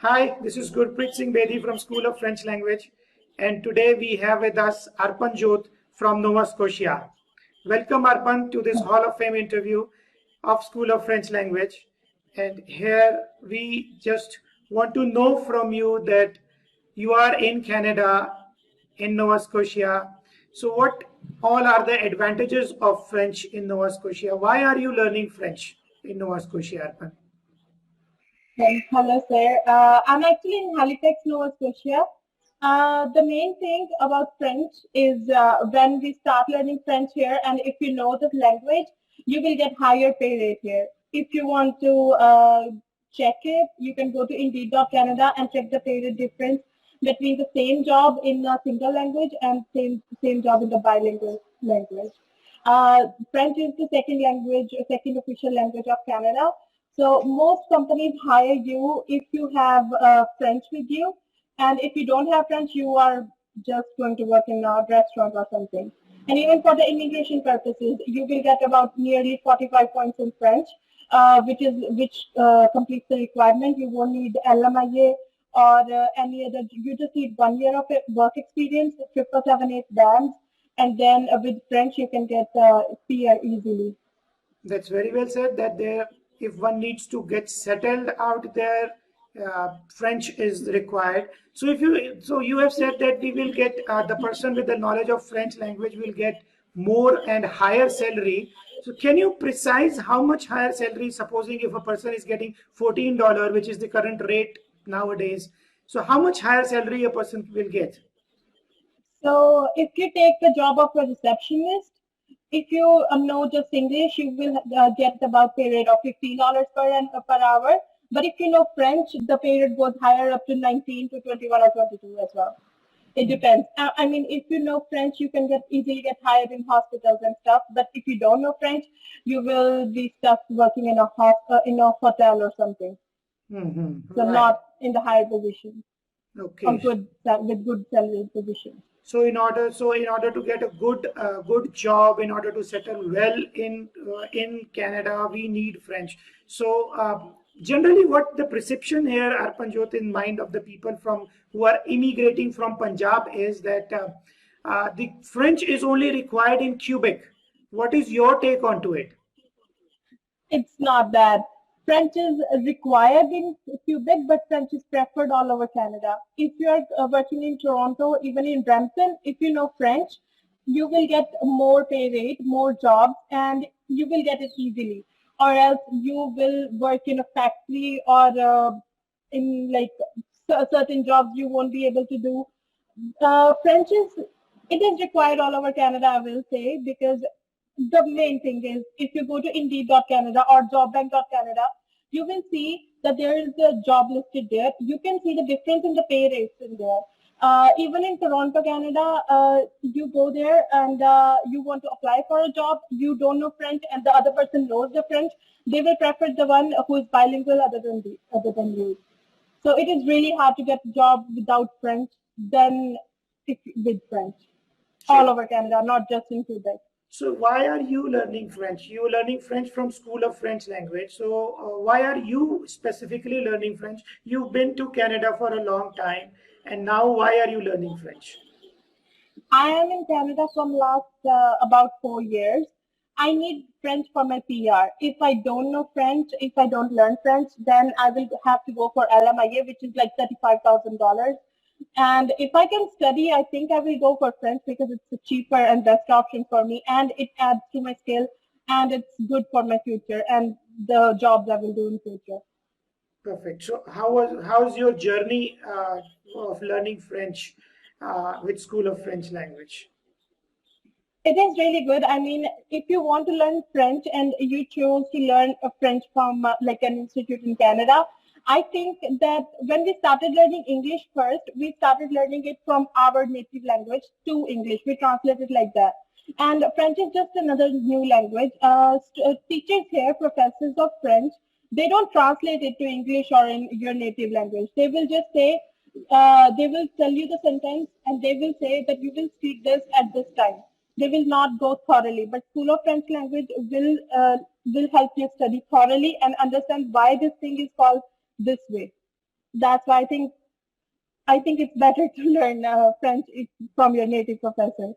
Hi, this is Gurpreet Singh Bedi from School of French Language, and today we have with us Arpan Jot from Nova Scotia. Welcome, Arpan, to this Hall of Fame interview of School of French Language. And here we just want to know from you that you are in Canada, in Nova Scotia. So, what all are the advantages of French in Nova Scotia? Why are you learning French in Nova Scotia, Arpan? Hello, sir. I'm actually in Halifax, Nova Scotia. The main thing about French is when we start learning French here, and if you know the language, you will get higher pay rate here. If you want to check it, you can go to Indeed.Canada and check the pay rate difference between the same job in a single language and same job in the bilingual language. French is the second official language of Canada. So most companies hire you if you have French with you, and if you don't have French, you are just going to work in a restaurant or something. And even for the immigration purposes, you will get about nearly 45 points in French, which completes the requirement. You won't need LMIA or any other. You just need 1 year of work experience, 778 bands, and then with French you can get PR easily. That's very well said. That there, if one needs to get settled out there, French is required. So you have said that we will get the person with the knowledge of French language will get more and higher salary. So can you precise how much higher salary? Supposing if a person is getting $14, which is the current rate nowadays, so how much higher salary a person will get? So if you take the job of a receptionist, if you know just English, you will get about pay rate of $15 per hour. But if you know French, the pay rate goes higher up to 19 to 21 or 22 as well. It depends. I mean, if you know French, you can easily get hired in hospitals and stuff. But if you don't know French, you will be stuck working in a hotel or something. So Right. not in the higher position. Okay. With good salary position. So in order to get a good job, in order to settle well in Canada, we need French. So generally, what the perception here, Arpanjot, in mind of the people from who are immigrating from Punjab is that the French is only required in Quebec. What is your take onto it? It's not that. French is required in Quebec, but French is preferred all over Canada. If you are working in Toronto, even in Brampton, if you know French, you will get more pay rate, more jobs, and you will get it easily. Or else you will work in a factory or in like certain jobs you won't be able to do. French it is required all over Canada, I will say, because the main thing is if you go to Indeed.Canada or jobbank.canada, you will see that there is a job listed there. You can see the difference in the pay rates in there. Even in Toronto, Canada, you go there and you want to apply for a job, you don't know French and the other person knows the French, they will prefer the one who is bilingual other than you. So it is really hard to get a job without French than with French all over Canada, not just in Quebec. So why are you learning French? You are learning French from School of French Language. So why are you specifically learning French? You've been to Canada for a long time, and now why are you learning French? I am in Canada from last about 4 years. I need French for my PR. If I don't know French, if I don't learn French, then I will have to go for LMIA, which is like $35,000. And if I can study, I think I will go for French because it's a cheaper and best option for me, and it adds to my skill, and it's good for my future and the jobs I will do in future. Perfect. So how's your journey of learning French with School of French Language? It is really good. I mean, if you want to learn French and you choose to learn French from like an institute in Canada, I think that when we started learning English first, we started learning it from our native language to English. We translate it like that. And French is just another new language. Teachers here, professors of French, they don't translate it to English or in your native language. They will just say, they will tell you the sentence and they will say that you will speak this at this time. They will not go thoroughly, but School of French Language will help you study thoroughly and understand why this thing is called this way. That's why I think it's better to learn French from your native professor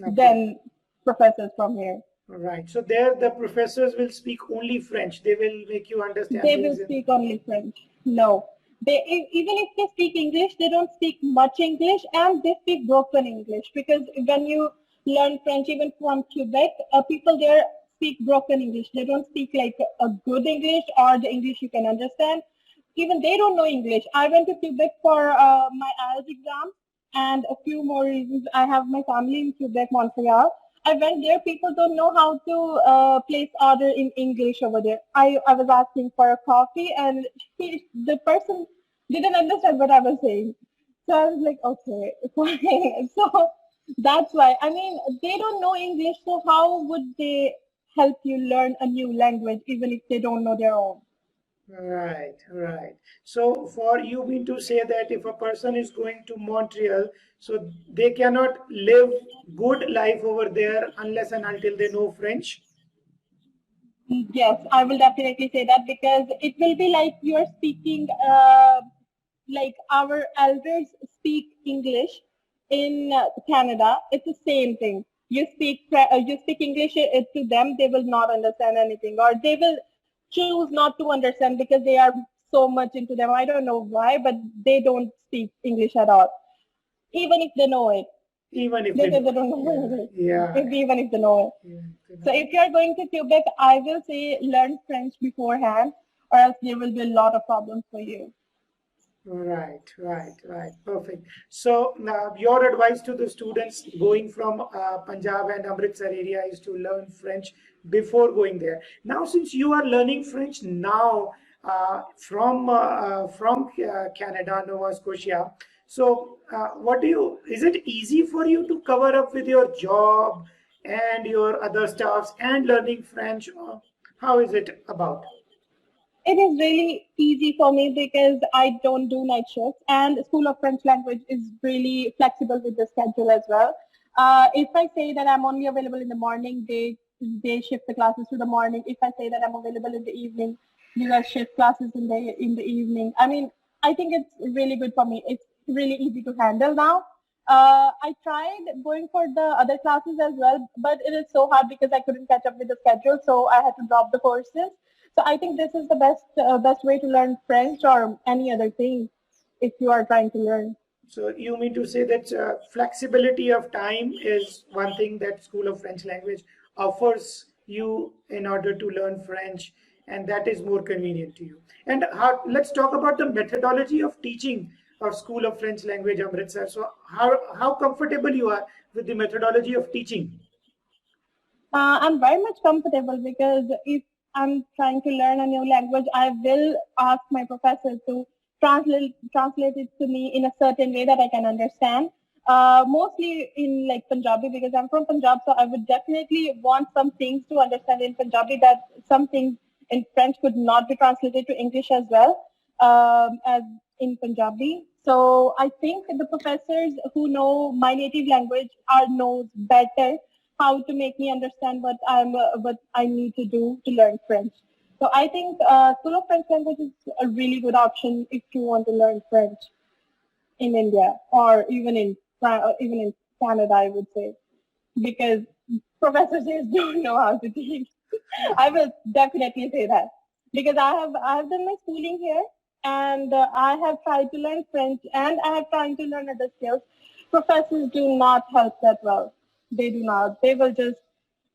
Okay. than professors from here. Right. So there the professors will speak only French. They will make you understand They will things in. speak only French. No, even if they speak English, they don't speak much English, and they speak broken English. Because when you learn French, even from Quebec, people there speak broken English. They don't speak like a good English or the English you can understand. Even they don't know English. I went to Quebec for my IELTS exam and a few more reasons. I have my family in Quebec, Montreal. I went there. People don't know how to place order in English over there. I was asking for a coffee, and the person didn't understand what I was saying. So I was like, okay, fine. So that's why. I mean, they don't know English, so how would they help you learn a new language, even if they don't know their own? Right, right. So for you mean to say that if a person is going to Montreal, so they cannot live good life over there unless and until they know French? Yes, I will definitely say that because it will be like you're speaking, like our elders speak English in Canada. It's the same thing. You speak English to them, they will not understand anything, or they will choose not to understand because they are so much into them. I don't know why, but they don't speak English at all, even if they know it. Even if They they say know. they don't know Yeah, it, yeah, even if they know it. yeah, they So know. if you're going to Quebec, I will say learn French beforehand, or else there will be a lot of problems for you. Right, right, right. Perfect. So, your advice to the students going from Punjab and Amritsar area is to learn French before going there. Now, since you are learning French now from Canada, Nova Scotia, so what do you? Is it easy for you to cover up with your job and your other stuffs and learning French? Or how is it about? It is really easy for me because I don't do night shifts, and School of French Language is really flexible with the schedule as well. If I say that I'm only available in the morning, they shift the classes to the morning. If I say that I'm available in the evening, you guys shift classes in the evening. I mean, I think it's really good for me. It's really easy to handle now. I tried going for the other classes as well, but it is so hard because I couldn't catch up with the schedule, so I had to drop the courses. So I think this is the best way to learn French or any other thing if you are trying to learn. So you mean to say that flexibility of time is one thing that School of French Language offers you in order to learn French, and that is more convenient to you. And let's talk about the methodology of teaching of School of French Language Amritsar. So how comfortable you are with the methodology of teaching? I'm very much comfortable because if I'm trying to learn a new language, I will ask my professor to translate it to me in a certain way that I can understand. Mostly in like Punjabi because I'm from Punjab, so I would definitely want some things to understand in Punjabi that some things in French could not be translated to English as well as in Punjabi. So I think the professors who know my native language are knows better how to make me understand what I need to do to learn French. So I think School of French Language is a really good option if you want to learn French in India or even in Canada, I would say, because professors here don't know how to teach. I will definitely say that because I have done my schooling here and I have tried to learn French and I have tried to learn other skills. Professors do not help that well. They do not. They will just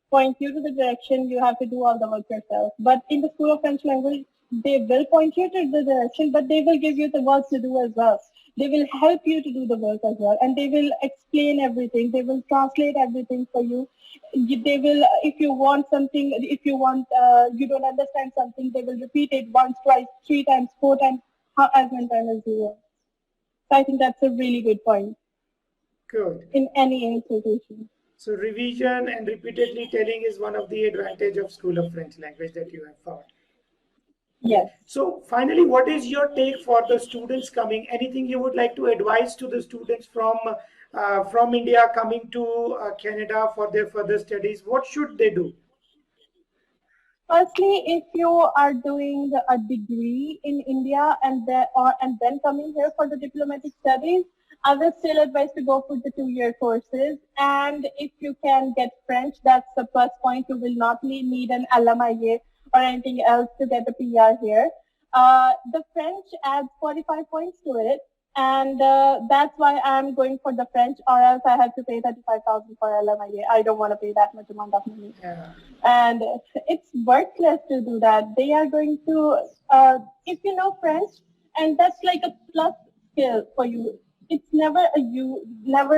point you to the direction. You have to do all the work yourself. But in the School of French Language, they will point you to the direction, but they will give you the work to do as well. They will help you to do the work as well, and they will explain everything. They will translate everything for you. They will, if you want something, if you want, you don't understand something, they will repeat it once, twice, three times, four times, as many times as you want. So I think that's a really good point Good. in any institution. So revision and repeatedly telling is one of the advantage of School of French Language that you have found. Yes. So finally, what is your take for the students coming? Anything you would like to advise to the students from India coming to Canada for their further studies? What should they do? Firstly, if you are doing a degree in India and then coming here for the diplomatic studies, I will still advise to go for the 2 year courses. And if you can get French, that's the plus point. You will not need an LMIA or anything else to get a PR here. The French adds 45 points to it, and that's why I'm going for the French, or else I have to pay 35,000 for LMIA. I don't want to pay that much amount of money, Yeah. and it's worthless to do that. They are going to, if you know French, and that's like a plus skill for you. It's never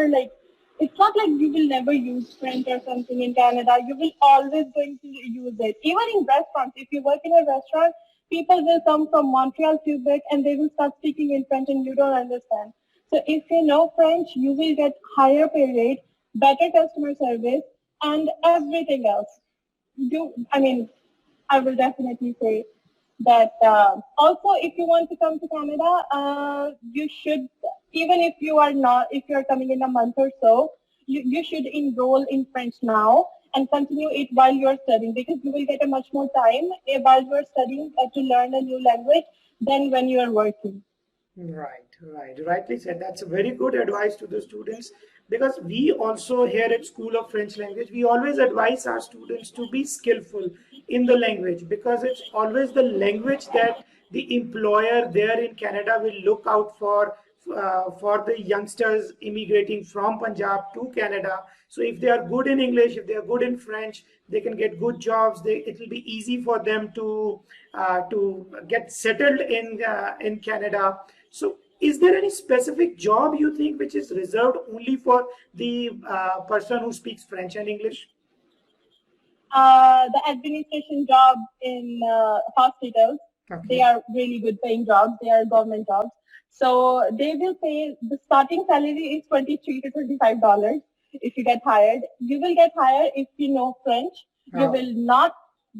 like, it's not like you will never use French or something in Canada. You will always going to use it. Even in restaurants, if you work in a restaurant, people will come from Montreal, Quebec, and they will start speaking in French, and you don't understand. So if you know French, you will get higher pay rate, better customer service, and everything else. I mean, I will definitely say that also, if you want to come to Canada, you should, even if you are not, if you're coming in a month or so, you should enroll in French now and continue it while you're studying, because you will get a much more time while you're studying to learn a new language than when you're working. Right, right. Rightly said. That's a very good advice to the students, because we also here at School of French Language, we always advise our students to be skillful in the language, because it's always the language that the employer there in Canada will look out for the youngsters immigrating from Punjab to Canada. So if they are good in English, if they are good in French, they can get good jobs. It will be easy for them to get settled in Canada. So, is there any specific job you think which is reserved only for the person who speaks French and English? The administration jobs in hospitals, they Okay. are really good paying jobs. They are government jobs. So they will pay, the starting salary is 23 to $25 if you get hired. You will get hired if you know French. You Oh, will not,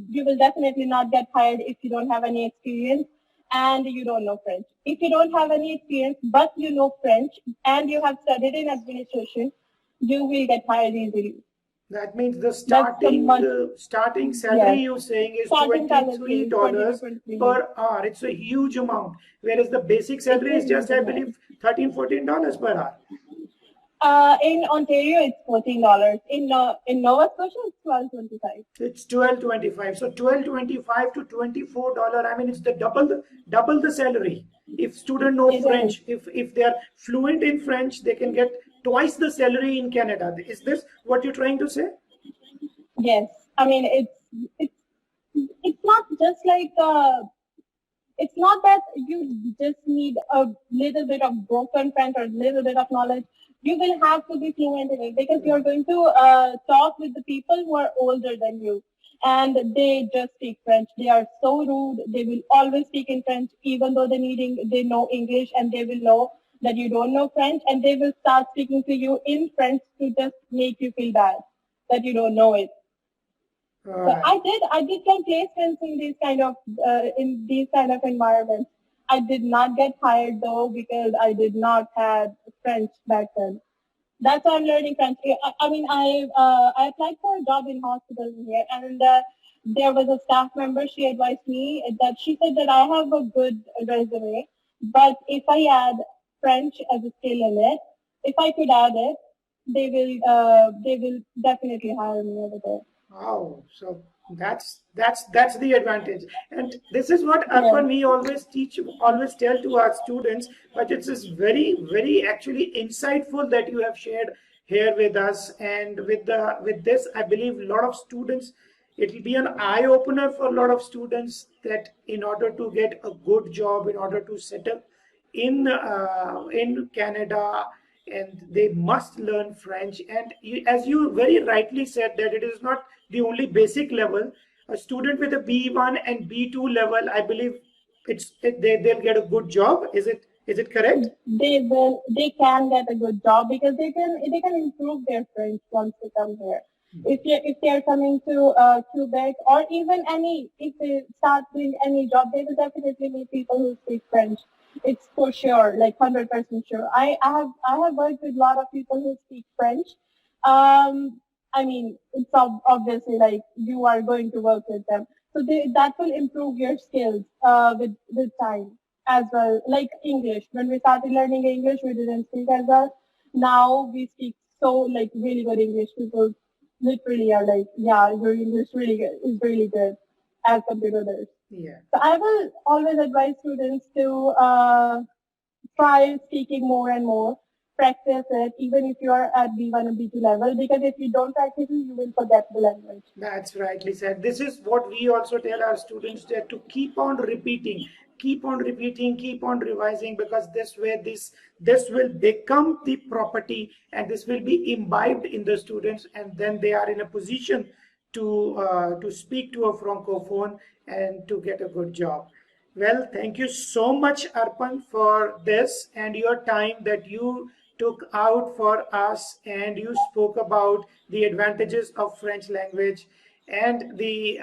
you will definitely not get hired if you don't have any experience and you don't know French. If you don't have any experience but you know French and you have studied in administration, you will get hired easily. that means the That's the starting much, starting salary yes. you're saying is Starting salary $23 is 20 to 23. per hour. It's a huge amount, whereas the basic It's salary a is just, huge I amount. believe, $13-14 per hour. In Ontario, it's $14. In Nova Scotia, it's 12.25. It's 12.25. So 12.25 to $24. I mean, it's the double the salary. If student know It is. French, if they are fluent in French, they can get twice the salary in Canada. Is this what you're trying to say? Yes. I mean, it's it's not just like it's not that you just need a little bit of broken French or a little bit of knowledge. You will have to be fluent in it, because you're going to talk with the people who are older than you, and they just speak French. They are so rude. They will always speak in French, even though they know English, and they will know that you don't know French, and they will start speaking to you in French to just make you feel bad that you don't know it. So Right. I did some placements in these kind of environments. I did not get hired though, because I did not have French back then. That's why I'm learning French. I mean, I applied for a job in hospital here, and there was a staff member. She advised me that she said that I have a good resume, but if I add French as a skill in it, if I could add it, they will definitely hire me over there. Oh, so that's the advantage, and this is what Yes. Arpan we always tell to our students. But it's is very actually insightful that you have shared here with us, and with this, I believe a lot of students. It will be an eye opener for a lot of students that in order to get a good job, in order to settle in Canada, and they must learn French. And as you very rightly said, that it is not the only basic level. A student with a B1 and B2 level, I believe they'll get a good job. Is it correct? They can get a good job, because they can improve their French once they come here. If they are coming to Quebec, or even any, if they start doing any job, they will definitely meet people who speak French. It's for sure, like 100% sure. I have worked with a lot of people who speak French. I mean, it's obviously like you are going to work with them. So that will improve your skills with time as well. Like English, when we started learning English, we didn't speak as well. Now we speak so like really good English. People literally are like, yeah, your English really good is really good as compared to others. Yeah. So I will always advise students to try speaking more and more. Practice it, even if you are at B1 or B2 level, because if you don't practice it, you will forget the language. That's rightly said. This is what we also tell our students, that to keep on repeating, keep on revising, because this way this will become the property, and this will be imbibed in the students, and then they are in a position to speak to a francophone and to get a good job. Well, thank you so much, Arpan, for this and your time that you took out for us, and you spoke about the advantages of French language and the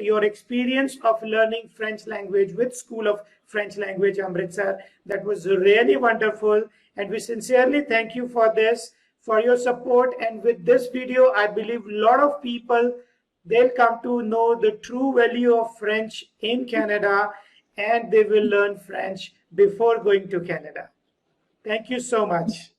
your experience of learning French language with School of French Language Amritsar. That was really wonderful, and we sincerely thank you for this, for your support. And with this video, I believe a lot of people, they'll come to know the true value of French in Canada, and they will learn French before going to Canada. Thank you so much.